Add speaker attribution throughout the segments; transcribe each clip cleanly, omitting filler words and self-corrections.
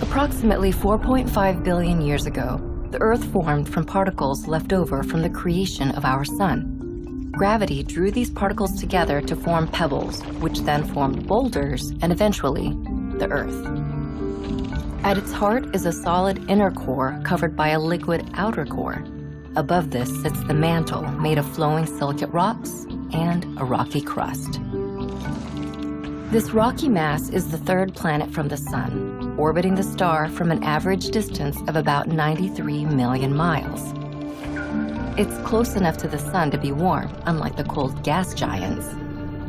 Speaker 1: Approximately 4.5 billion years ago, the Earth formed from particles left over from the creation of our Sun. Gravity drew these particles together to form pebbles, which then formed boulders and eventually the Earth. At its heart is a solid inner core covered by a liquid outer core. Above this sits the mantle made of flowing silicate rocks and a rocky crust. This rocky mass is the third planet from the Sun, orbiting the star from an average distance of about 93 million miles. It's close enough to the Sun to be warm, unlike the cold gas giants,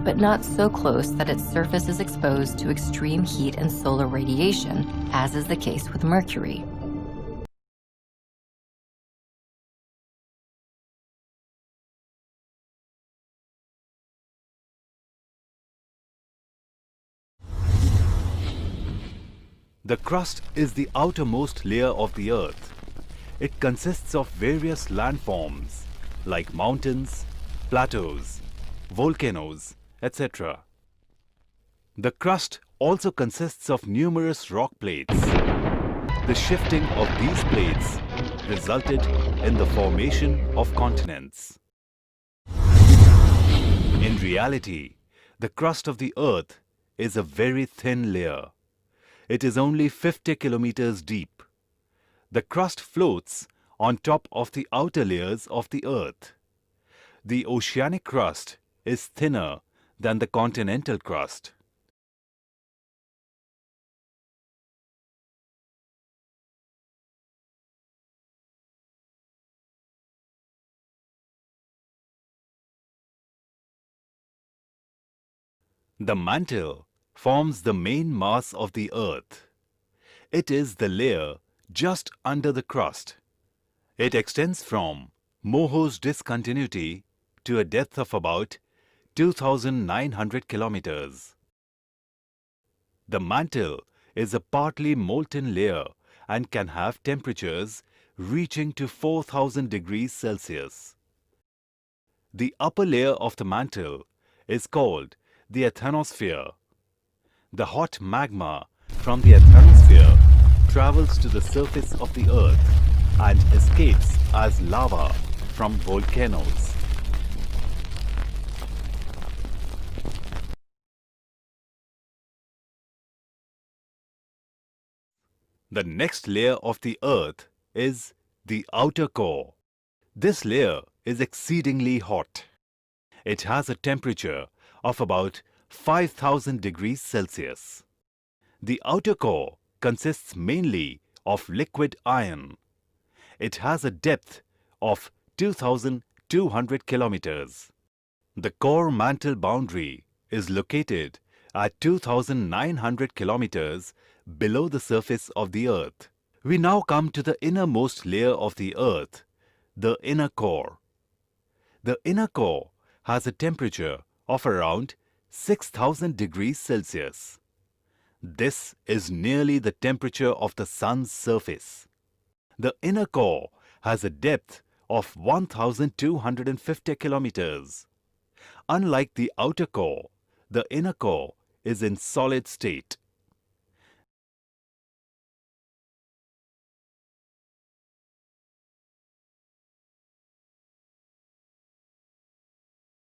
Speaker 1: but not so close that its surface is exposed to extreme heat and solar radiation, as is the case with Mercury.
Speaker 2: The crust is the outermost layer of the Earth. It consists of various landforms like mountains, plateaus, volcanoes, etc. The crust also consists of numerous rock plates. The shifting of these plates resulted in the formation of continents. In reality, the crust of the Earth is a very thin layer. It is only 50 kilometers deep. The crust floats on top of the outer layers of the Earth. The oceanic crust is thinner than the continental crust. The mantle forms the main mass of the Earth. It is the layer just under the crust. It extends from Moho's discontinuity to a depth of about 2,900 kilometers. The mantle is a partly molten layer and can have temperatures reaching to 4,000 degrees Celsius. The upper layer of the mantle is called the asthenosphere. The hot magma from the asthenosphere travels to the surface of the Earth and escapes as lava from volcanoes. The next layer of the Earth is the outer core. This layer is exceedingly hot. It has a temperature of about 5,000 degrees Celsius. The outer core consists mainly of liquid iron. It has a depth of 2,200 kilometers. The core mantle boundary is located at 2,900 kilometers below the surface of the Earth. We now come to the innermost layer of the Earth, the inner core. The inner core has a temperature of around 6,000 degrees Celsius. This is nearly the temperature of the Sun's surface. The inner core has a depth of 1,250 kilometers. Unlike the outer core, the inner core is in solid state.